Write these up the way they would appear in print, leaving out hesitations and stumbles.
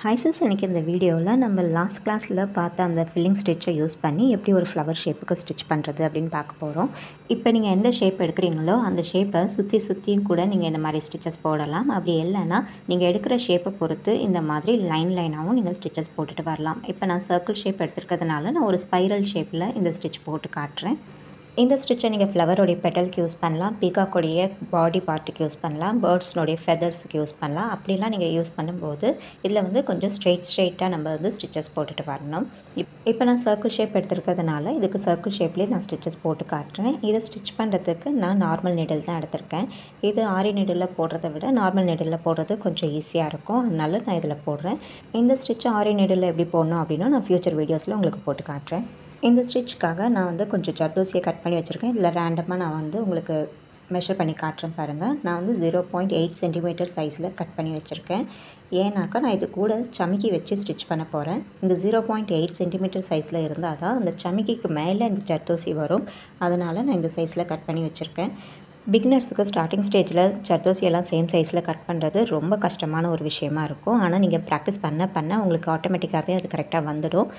High sis, எனக்கு இந்த வீடியோவில் நம்ம லாஸ்ட் கிளாஸில் பார்த்த அந்த ஃபில்லிங் ஸ்டிச்சை யூஸ் பண்ணி எப்படி ஒரு ஃப்ளவர் ஷேப்புக்கு ஸ்டிச் பண்ணுறது அப்படின்னு பார்க்க போகிறோம். இப்போ நீங்கள் எந்த ஷேப் எடுக்கிறீங்களோ அந்த ஷேப்பை சுற்றியும் கூட நீங்கள் இந்த மாதிரி ஸ்டிச்சஸ் போடலாம். அப்படி இல்லைன்னா நீங்கள் எடுக்கிற ஷேப்பை பொறுத்து இந்த மாதிரி லைனாகவும் நீங்கள் ஸ்டிச்சஸ் போட்டுட்டு வரலாம். இப்போ நான் சர்க்கிள் ஷேப் எடுத்துருக்கிறதுனால நான் ஒரு ஸ்பைரல் ஷேப்பில் இந்த ஸ்டிச் போட்டு காட்டுறேன். இந்த ஸ்டிச்சை நீங்கள் ஃப்ளவரோடைய பெட்டலுக்கு யூஸ் பண்ணலாம், பீகாக்கோடைய பாடி பார்ட்டுக்கு யூஸ் பண்ணலாம், பேர்ட்ஸ்னுடைய ஃபெதர்ஸுக்கு யூஸ் பண்ணலாம். அப்படிலாம் நீங்கள் யூஸ் பண்ணும்போது இதில் வந்து கொஞ்சம் ஸ்ட்ரெயிட்டாக நம்ம வந்து ஸ்டிச்சஸ் போட்டுட்டு வரணும். இப்போ நான் சர்க்கிள் ஷேப் எடுத்துருக்கிறதுனால இதுக்கு சர்க்கிள் ஷேப்லேயே நான் ஸ்டிச்சஸ் போட்டு காட்டுறேன். இதை ஸ்டிச் பண்ணுறதுக்கு நான் நார்மல் நீடில் தான் எடுத்திருக்கேன். இது ஆரி நீடிலில் போடுறத விட நார்மல் நீடிலில் போடுறது கொஞ்சம் ஈஸியாக இருக்கும், அதனால நான் இதில் போடுறேன். இந்த ஸ்டிச்சை ஆரி நீடிலில் எப்படி போடணும் அப்படின்னா நான் ஃப்யூச்சர் வீடியோஸில் உங்களுக்கு போட்டு காட்டுறேன். இந்த ஸ்டிச்சுக்காக நான் வந்து கொஞ்சம் ஜர்தோசியை கட் பண்ணி வச்சுருக்கேன். இதில் ரேண்டமாக நான் வந்து உங்களுக்கு மெஷர் பண்ணி காட்டுறேன் பாருங்கள். நான் வந்து 0.8 சென்டிமீட்டர் சைஸில் கட் பண்ணி வச்சுருக்கேன். ஏன்னாக்கா நான் இது கூட சமிக்கி வச்சு ஸ்டிச் பண்ண போகிறேன். இந்த 0.8 சென்டிமீட்டர் சைஸில் இருந்தால் தான் அந்த சமிக்கிக்கு மேலே இந்த ஜர்தோசி வரும். அதனால் நான் இந்த சைஸில் கட் பண்ணி வச்சுருக்கேன். பிகினர்ஸுக்கு ஸ்டார்டிங் ஸ்டேஜில் ஜர்தோசி எல்லாம் சேம் சைஸில் கட் பண்ணுறது ரொம்ப கஷ்டமான ஒரு விஷயமா இருக்கும். ஆனால் நீங்கள் ப்ராக்டிஸ் பண்ண உங்களுக்கு ஆட்டோமேட்டிக்காகவே அது கரெக்டாக வந்துடும்.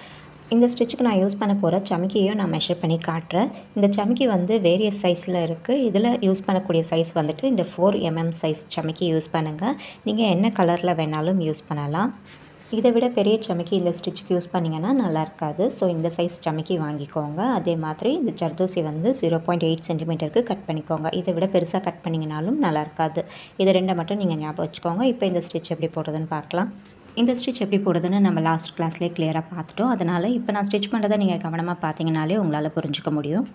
இந்த ஸ்டிச்சுக்கு நான் யூஸ் பண்ண போகிற சமிக்கியையும் நான் மெஷர் பண்ணி காட்டுறேன். இந்த சமிக்கி வந்து வேரியஸ் சைஸில் இருக்குது. இதில் யூஸ் பண்ணக்கூடிய சைஸ் வந்துட்டு இந்த 4 mm சைஸ் சமிக்கி யூஸ் பண்ணுங்கள். நீங்கள் என்ன கலரில் வேணாலும் யூஸ் பண்ணலாம். இதை விட பெரிய சமிக்கி இந்த ஸ்டிச்சுக்கு யூஸ் பண்ணிங்கன்னா நல்லா இருக்காது. ஸோ இந்த சைஸ் சமிக்கி வாங்கிக்கோங்க. அதே மாதிரி இந்த ஜர்தோசி வந்து 0.8 சென்டிமீட்டருக்கு கட் பண்ணிக்கோங்க. இதை விட பெருசாக கட் பண்ணிங்கனாலும் நல்லா இருக்காது. இதை ரெண்டை மட்டும் நீங்கள் ஞாபகம் வச்சுக்கோங்க. இப்போ இந்த ஸ்டிச் எப்படி போடுறதுன்னு பார்க்கலாம். இந்த ஸ்டிச் எப்படி போடுறதுன்னு நம்ம லாஸ்ட் கிளாஸ்லேயே கிளியராக பார்த்துட்டோம். அதனால் இப்போ நான் ஸ்டிச் பண்ணுறதை நீங்கள் கவனமாக பார்த்தீங்கனாலே உங்களால் புரிஞ்சிக்க முடியும்.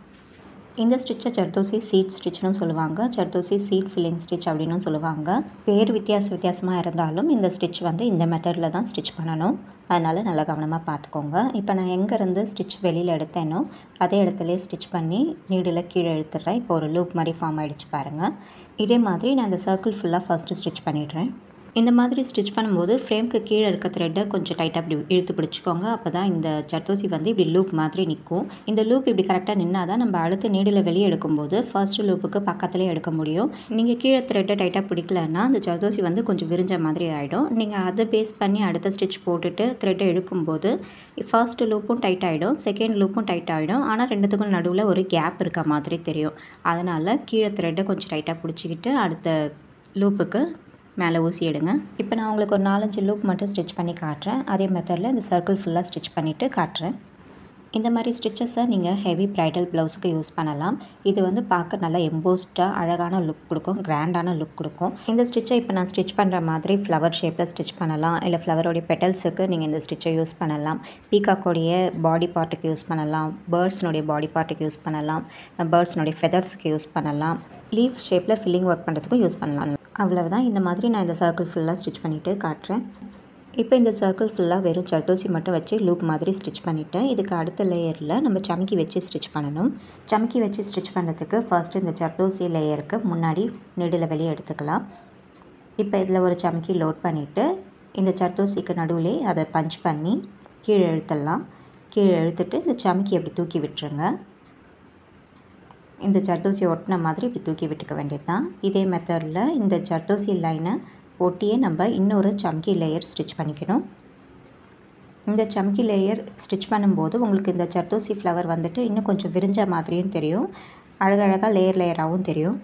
இந்த ஸ்டிச்சை ஜர்தோசி சீட் ஸ்டிச்னு சொல்லுவாங்க, ஜர்தோசி சீட் ஃபில்லிங் ஸ்டிச் அப்படின்னு சொல்லுவாங்க. பேர் வித்தியாசமாக இருந்தாலும் இந்த ஸ்டிச் வந்து இந்த மெத்தடில் தான் ஸ்டிச் பண்ணணும். அதனால் நல்லா கவனமாக பார்த்துக்கோங்க. இப்போ நான் எங்கேருந்து ஸ்டிச் வெளியில் எடுத்தேனோ அதே இடத்துலையே ஸ்டிச் பண்ணி நீடில் கீழே இழுத்துடுறேன். இப்போ ஒரு லூப் மாதிரி ஃபார்ம் ஆகிடுச்சு பாருங்கள். இதே மாதிரி நான் இந்த சர்க்கிள் ஃபுல்லாக ஃபஸ்ட்டு ஸ்டிச் பண்ணிடுறேன். இந்த மாதிரி ஸ்டிச் பண்ணும்போது ஃப்ரேம்க்கு கீழே இருக்க த்ரெட்டை கொஞ்சம் டைட்டாக இப்படி இழுத்து பிடிச்சிக்கோங்க. அப்போ தான் இந்த ஜர்தோசி வந்து இப்படி லூப் மாதிரி நிற்கும். இந்த லூப் இப்படி கரெக்டாக நின்னால் தான் நம்ம அடுத்து நீடில் வெளியே எடுக்கும்போது ஃபர்ஸ்ட்டு லூப்புக்கு பக்கத்துலேயே எடுக்க முடியும். நீங்கள் கீழே த்ரெட்டை டைட்டாக பிடிக்கலன்னா அந்த ஜர்தோசி வந்து கொஞ்சம் விரிஞ்ச மாதிரி ஆகிடும். நீங்கள் அதை பேஸ் பண்ணி அடுத்த ஸ்டிச் போட்டுட்டு த்ரெட்டை இழுக்கும்போது ஃபர்ஸ்ட்டு லூப்பும் டைட் ஆகிடும், செகண்ட் லூப்பும் டைட் ஆகிடும். ஆனால் ரெண்டுத்துக்கும் நடுவில் ஒரு கேப் இருக்க மாதிரி தெரியும். அதனால் கீழே த்ரெட்டை கொஞ்சம் டைட்டாக பிடிச்சிக்கிட்டு அடுத்த லூப்புக்கு மேலே ஊசி எடுங்க. இப்போ நான் உங்களுக்கு ஒரு 4-5 லூப் மட்டும் ஸ்டிச் பண்ணி காட்டுறேன். அதே மெத்தடில் இந்த சர்க்கிள் ஃபுல்லாக ஸ்டிச் பண்ணிவிட்டு காட்டுறேன். இந்த மாதிரி ஸ்டிச்சஸை நீங்கள் ஹெவி ப்ரைடல் ப்ளவுஸுக்கு யூஸ் பண்ணலாம். இது வந்து பார்க்க நல்லா எம்போஸ்டாக அழகான லுக் கொடுக்கும், கிராண்டான லுக் கொடுக்கும். இந்த ஸ்டிச்சை இப்போ நான் ஸ்டிச் பண்ணுற மாதிரி ஃப்ளவர் ஷேப்பில் ஸ்டிச் பண்ணலாம், இல்லை ஃப்ளவரோடைய பெட்டல்ஸுக்கு நீங்கள் இந்த ஸ்டிச்சை யூஸ் பண்ணலாம். பீகாக்கோடைய பாடி பார்ட்டுக்கு யூஸ் பண்ணலாம், பேர்ட்ஸ்னுடைய பாடி பார்ட்டுக்கு யூஸ் பண்ணலாம், பேர்ட்ஸ்னுடைய ஃபெதர்ஸுக்கு யூஸ் பண்ணலாம், லீஃப் ஷேப்பில் ஃபில்லிங் ஒர்க் பண்ணுறதுக்கும் யூஸ் பண்ணலாம். அவ்வளவுதான். இந்த மாதிரி நான் இந்த சர்க்கிள் ஃபுல்லாக ஸ்டிச் பண்ணிவிட்டு காட்டுறேன். இப்போ இந்த சர்க்கிள் ஃபுல்லாக வெறும் ஜர்தோசி மட்டும் வச்சு லூப் மாதிரி ஸ்டிச் பண்ணிவிட்டேன். இதுக்கு அடுத்த லேயரில் நம்ம சமிக்கி வச்சு ஸ்டிச் பண்ணணும். சமிக்கி வச்சு ஸ்டிச் பண்ணுறதுக்கு ஃபர்ஸ்ட்டு இந்த ஜர்தோசி லேயருக்கு முன்னாடி நெடில் வெளியே எடுத்துக்கலாம். இப்போ இதில் ஒரு சமிக்கி லோட் பண்ணிவிட்டு இந்த ஜர்தோசிக்கு நடுவிலே அதை பஞ்ச் பண்ணி கீழே இழுத்துடலாம். கீழே இழுத்துட்டு இந்த சமிக்கி அப்படி தூக்கி விட்டுருங்க. இந்த ஜர்தோசி ஒட்டின மாதிரி இப்படி தூக்கி விட்டுக்க வேண்டியது தான். இதே மெத்தடில் இந்த ஜர்தோசி லைனை ஒட்டியே நம்ம இன்னொரு சம்கி லேயர் ஸ்டிச் பண்ணிக்கணும். இந்த சம்கி லேயர் ஸ்டிச் பண்ணும்போது உங்களுக்கு இந்த ஜர்தோசி ஃப்ளவர் வந்துட்டு இன்னும் கொஞ்சம் விரிஞ்ச மாதிரியும் தெரியும், அழகழகாக லேயராகவும் தெரியும்.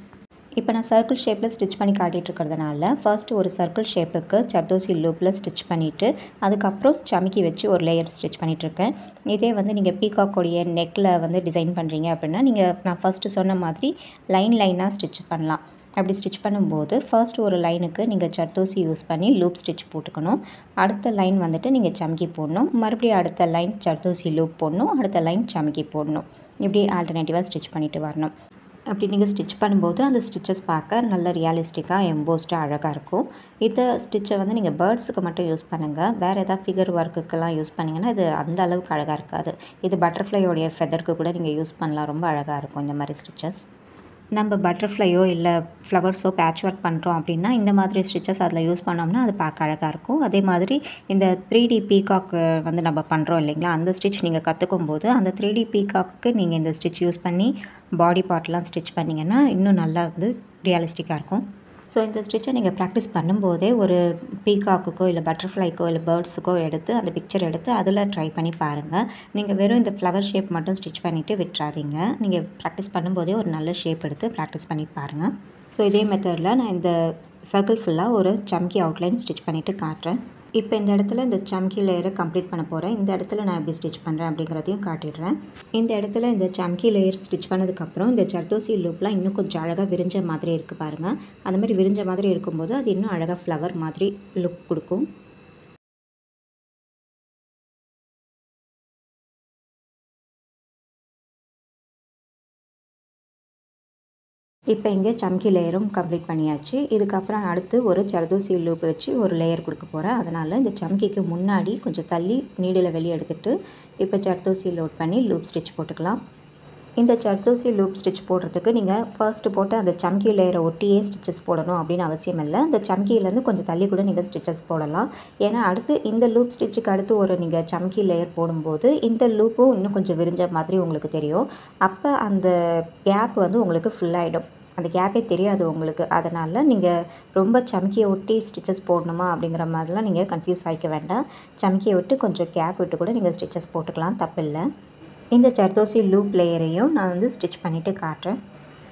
இப்போ நான் சர்க்கிள் ஷேப்பில் ஸ்டிச் பண்ணி காட்டிகிட்ருக்கிறதுனால ஃபர்ஸ்ட்டு ஒரு சர்க்கிள் ஷேப்புக்கு ஜர்தோசி லூப்பில் ஸ்டிச் பண்ணிவிட்டு அதுக்கப்புறம் சமிக்கி வச்சு ஒரு லேயர் ஸ்டிச் பண்ணிகிட்ருக்கேன். இதே வந்து நீங்கள் பீகாக்கோடைய நெக்கில் வந்து டிசைன் பண்ணுறீங்க அப்படின்னா நான் ஃபஸ்ட்டு சொன்ன மாதிரி லைனாக ஸ்டிச் பண்ணலாம். அப்படி ஸ்டிச் பண்ணும்போது ஃபர்ஸ்ட் ஒரு லைனுக்கு நீங்கள் ஜர்தோசி யூஸ் பண்ணி லூப் ஸ்டிச் போட்டுக்கணும். அடுத்த லைன் வந்துட்டு நீங்கள் சமிக்கி போடணும், மறுபடியும் அடுத்த லைன் ஜர்தோசி லூப் போடணும், அடுத்த லைன் சமிக்கி போடணும். இப்படி ஆல்டர்னேட்டிவாக ஸ்டிச் பண்ணிவிட்டு வரணும். அப்படி நீங்கள் ஸ்டிச் பண்ணும்போது அந்த ஸ்டிச்சஸ் பார்க்க நல்ல ரியலிஸ்டிக்காக எம்போஸ்டாக அழகாக இருக்கும். இந்த ஸ்டிச்சை வந்து நீங்கள் பேர்ட்ஸுக்கு மட்டும் யூஸ் பண்ணுங்கள். வேறு ஏதாவது ஃபிகர் ஒர்க்குக்கெல்லாம் யூஸ் பண்ணிங்கன்னா இது அந்த அளவுக்கு அழகாக இருக்காது. இது பட்டர்ஃப்ளையோடைய ஃபெதருக்கு கூட நீங்கள் யூஸ் பண்ணலாம், ரொம்ப அழகாக இருக்கும் இந்த மாதிரி ஸ்டிச்சஸ். நம்ம பட்டர்ஃப்ளையோ இல்லை ஃப்ளவர்ஸோ பேட்ச் ஒர்க் பண்ணுறோம் அப்படின்னா இந்த மாதிரி ஸ்டிச்சஸ் அதில் யூஸ் பண்ணோம்னா அது பார்க்க அழகாக இருக்கும். அதே மாதிரி இந்த 3D பீகாக் வந்து நம்ம பண்ணுறோம் இல்லைங்களா, அந்த ஸ்டிச் நீங்கள் கற்றுக்கும் போது அந்த 3D பீகாக்கு நீங்கள் இந்த ஸ்டிச் யூஸ் பண்ணி பாடி பார்ட்லாம் ஸ்டிச் பண்ணிங்கன்னா இன்னும் நல்லா வந்து ரியலிஸ்டிக்காக இருக்கும். ஸோ இந்த ஸ்டிச்சை நீங்கள் ப்ராக்டிஸ் பண்ணும்போதே ஒரு பீகாக்குக்கோ இல்லை பட்டர்ஃப்ளைக்கோ இல்லை பேர்ட்ஸுக்கோ எடுத்து அந்த பிக்சர் எடுத்து அதில் ட்ரை பண்ணி பாருங்கள். நீங்கள் வெறும் இந்த ஃப்ளவர் ஷேப் மட்டும் ஸ்டிச் பண்ணிவிட்டு விட்டுறாதீங்க. நீங்கள் ப்ராக்டிஸ் பண்ணும்போதே ஒரு நல்ல ஷேப் எடுத்து ப்ராக்டிஸ் பண்ணி பாருங்கள். ஸோ இதே மெத்தடில் நான் இந்த சர்க்கிள் ஃபுல்லாக ஒரு சம்கி அவுட்லைன் ஸ்டிச் பண்ணிவிட்டு காட்டுறேன். இப்போ இந்த இடத்துல இந்த சம்கி லேயரை கம்ப்ளீட் பண்ண போகிறேன். இந்த இடத்துல நான் எப்படி ஸ்டிச் பண்ணுறேன் அப்படிங்கிறதையும் காட்டிடுறேன். இந்த இடத்துல இந்த சம்கி லேயர் ஸ்டிச் பண்ணதுக்கப்புறம் இந்த ஜர்தோசி லூப்லாம் இன்னும் கொஞ்சம் அழகாக விரிஞ்ச மாதிரி இருக்குது பாருங்கள். அந்த மாதிரி விரிஞ்ச மாதிரி இருக்கும்போது அது இன்னும் அழகாக ஃப்ளவர் மாதிரி லுக் கொடுக்கும். இப்போ இங்கே சம்கி லேயரும் கம்ப்ளீட் பண்ணியாச்சு. இதுக்கப்புறம் அடுத்து ஒரு ஜர்தோசி லூப் வச்சு ஒரு லேயர் கொடுக்க போகிறேன். அதனால் இந்த சம்கிக்கு முன்னாடி கொஞ்சம் தள்ளி நீடில் வெளியே எடுத்துகிட்டு இப்போ ஜர்தோசி லோட் பண்ணி லூப் ஸ்டிச் போட்டுக்கலாம். இந்த ஜர்தோசி லூப் ஸ்டிச் போடுறதுக்கு நீங்கள் ஃபர்ஸ்ட்டு போட்டு அந்த சம்கி லேயரை ஒட்டியே ஸ்டிச்சஸ் போடணும் அப்படின்னு அவசியம் இல்லை. அந்த சம்கிலேருந்து கொஞ்சம் தள்ளி கூட நீங்கள் ஸ்டிச்சஸ் போடலாம். ஏன்னா அடுத்து இந்த லூப் ஸ்டிச்சுக்கு அடுத்து ஒரு நீங்கள் சம்கி லேயர் போடும்போது இந்த லூப்பும் இன்னும் கொஞ்சம் விரிஞ்ச மாதிரி உங்களுக்கு தெரியும். அப்போ அந்த கேப் வந்து உங்களுக்கு ஃபுல்லாகிடும். அந்த கேப்பே தெரியாது உங்களுக்கு. அதனால் நீங்கள் ரொம்ப சம்கியை ஒட்டி ஸ்டிச்சஸ் போடணுமா அப்படிங்கிற மாதிரிலாம் நீங்கள் கன்ஃபியூஸ் ஆகிக்க வேண்டாம். சம்கியை விட்டு கொஞ்சம் கேப் விட்டு கூட நீங்கள் ஸ்டிச்சஸ் போட்டுக்கலாம், தப்பில்லை. இந்த ஜர்தோசி லூப் லேயரையும் நான் வந்து ஸ்டிச் பண்ணிவிட்டு காட்டுறேன்.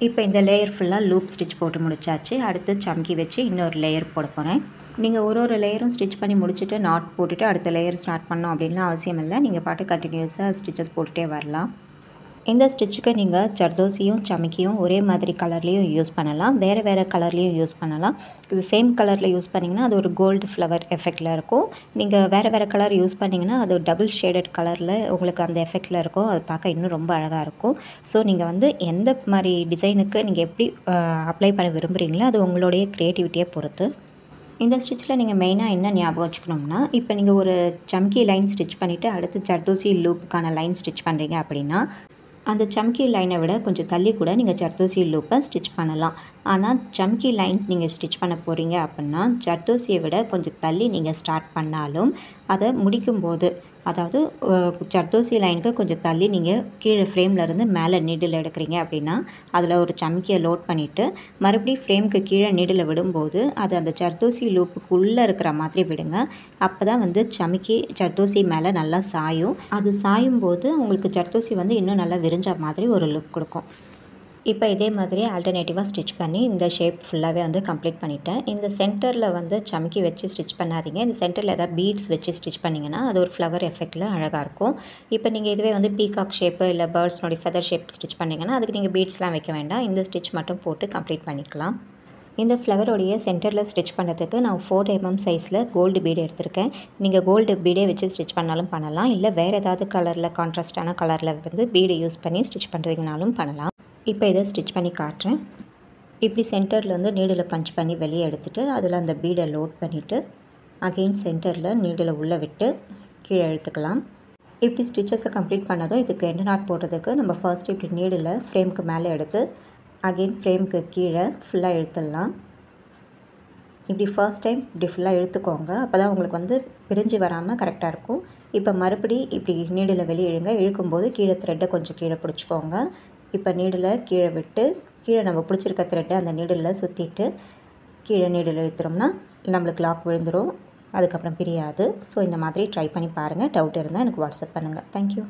இப்போ இந்த லேயர் ஃபுல்லாக லூப் ஸ்டிச் போட்டு முடிச்சாச்சு. அடுத்து சம்கி வச்சு இன்னொரு லேயர் போட போகிறேன். நீங்கள் ஒரு லேயரும் ஸ்டிச் பண்ணி முடிச்சுட்டு நாட் போட்டுட்டு அடுத்த லேயர் ஸ்டார்ட் பண்ணணும் அப்படின்லாம் அவசியம் இல்லை. நீங்கள் பாட்டு கண்டினியூஸாக ஸ்டிச்சஸ் போட்டுகிட்டே வரலாம். இந்த ஸ்டிச்சுக்கு நீங்கள் ஜர்தோசியும் சம்கியும் ஒரே மாதிரி கலர்லேயும் யூஸ் பண்ணலாம், வேறு வேறு கலர்லேயும் யூஸ் பண்ணலாம். இது சேம் கலரில் யூஸ் பண்ணிங்கன்னா அது ஒரு கோல்டு ஃப்ளவர் எஃபெக்டில் இருக்கும். நீங்கள் வேறு வேறு கலர் யூஸ் பண்ணிங்கன்னா அது டபுள் ஷேடட் கலரில் உங்களுக்கு அந்த எஃபெக்டில் இருக்கும். அது பார்க்க இன்னும் ரொம்ப அழகாக இருக்கும். ஸோ நீங்கள் வந்து எந்த மாதிரி டிசைனுக்கு நீங்கள் எப்படி அப்ளை பண்ண விரும்புகிறீங்களோ அது உங்களுடைய க்ரியேட்டிவிட்டியை பொறுத்து. இந்த ஸ்டிச்சில் நீங்கள் மெயினாக என்ன ஞாபகம் வச்சுக்கணும்னா, இப்போ நீங்கள் ஒரு சம்கி லைன் ஸ்டிச் பண்ணிவிட்டு அடுத்து ஜர்தோசி லூப்புக்கான லைன் ஸ்டிச் பண்ணுறீங்க அப்படின்னா அந்த சம்கி லைனை விட கொஞ்சம் தள்ளி கூட நீங்கள் ஜர்தோசி லூப்பை ஸ்டிச் பண்ணலாம். ஆனால் சம்கி லைன் நீங்கள் ஸ்டிச் பண்ண போகிறீங்க அப்படின்னா ஜர்தோசியை விட கொஞ்சம் தள்ளி நீங்கள் ஸ்டார்ட் பண்ணாலும் அதை முடிக்கும்போது, அதாவது ஜர்தோசி லைனுக்கு கொஞ்சம் தள்ளி நீங்கள் கீழே ஃப்ரேம்லேருந்து மேலே நீடில் எடுக்கிறீங்க அப்படின்னா அதில் ஒரு சம்கியை லோட் பண்ணிவிட்டு மறுபடியும் ஃப்ரேமுக்கு கீழே நீடில் விடும்போது அது அந்த ஜர்தோசி லூப்புக்குள்ளே இருக்கிற மாதிரி விடுங்க. அப்போ தான் வந்து சம்கி ஜர்தோசி மேலே நல்லா சாயும். அது சாயும் போது உங்களுக்கு ஜர்தோசி வந்து இன்னும் நல்லா விரிஞ்ச மாதிரி ஒரு லுக் கொடுக்கும். இப்போ இதே மாதிரி ஆல்டர்னேட்டிவாக ஸ்டிச் பண்ணி இந்த ஷேப் ஃபுல்லாகவே வந்து கம்ப்ளீட் பண்ணிட்டேன். இந்த சென்டரில் வந்து சம்கி வச்சு ஸ்டிச் பண்ணாதீங்க. இந்த சென்டரில் ஏதாவது பீட்ஸ் வச்சு ஸ்டிச் பண்ணிங்கன்னா அது ஒரு ஃப்ளவர் எஃபெக்டில் அழகாக இருக்கும். இப்போ நீங்கள் இதுவே வந்து பீகாக் ஷேப்பு இல்லை பேர்ட்ஸ்னுடைய ஃபெதர் ஷேப் ஸ்டிச் பண்ணிங்கன்னா அதுக்கு நீங்கள் பீட்ஸ்லாம் வைக்க வேண்டாம். இந்த ஸ்டிச் மட்டும் போட்டு கம்ப்ளீட் பண்ணிக்கலாம். இந்த ஃப்ளவருடைய சென்டரில் ஸ்டிச் பண்ணுறதுக்கு நான் 4 mm சைஸில் கோல்டு பீடு எடுத்திருக்கேன். நீங்கள் கோல்டு பீடே வச்சு ஸ்டிச் பண்ணாலும் பண்ணலாம், இல்லை வேறு ஏதாவது கலரில் கான்ட்ராஸ்டான கலரில் வந்து பீடு யூஸ் பண்ணி ஸ்டிச் பண்ணுறதுனாலும் பண்ணலாம். இப்போ இதை ஸ்டிச் பண்ணி காட்டுறேன். இப்படி சென்டர்லேருந்து நீடில் பஞ்ச் பண்ணி வெளியே எடுத்துகிட்டு அதில் அந்த பீடை லோட் பண்ணிவிட்டு அகெயின் சென்டரில் நீடில் உள்ளே விட்டு கீழே இழுத்துக்கலாம். இப்படி ஸ்டிச்சஸை கம்ப்ளீட் பண்ணதும் இதுக்கு எண்ட் நாட் போடுறதுக்கு நம்ம ஃபர்ஸ்ட் இப்படி நீடில் ஃப்ரேமுக்கு மேலே எடுத்து அகெயின் ஃப்ரேமுக்கு கீழே ஃபுல்லாக இழுத்துடலாம். இப்படி ஃபர்ஸ்ட் டைம் இப்படி ஃபுல்லாக இழுத்துக்கோங்க. அப்போ தான் உங்களுக்கு வந்து பிரிஞ்சு வராமல் கரெக்டாக இருக்கும். இப்போ மறுபடி இப்படி நீடில் வெளியே இழுக்கும்போது கீழே த்ரெட்டை கொஞ்சம் கீழே பிடிச்சிக்கோங்க. இப்போ நீடில் கீழே விட்டு கீழே நம்ம பிடிச்சிருக்க த்ரெட்டை அந்த நீடில் சுற்றிட்டு கீழே நீடில் இழுத்துறோம்னா நம்மளுக்கு லாக் விழுந்துடும், அதுக்கப்புறம் பிரியாது. ஸோ இந்த மாதிரி ட்ரை பண்ணி பாருங்கள். டவுட் இருந்தால் எனக்கு வாட்ஸ்அப் பண்ணுங்கள். தேங்க்யூ.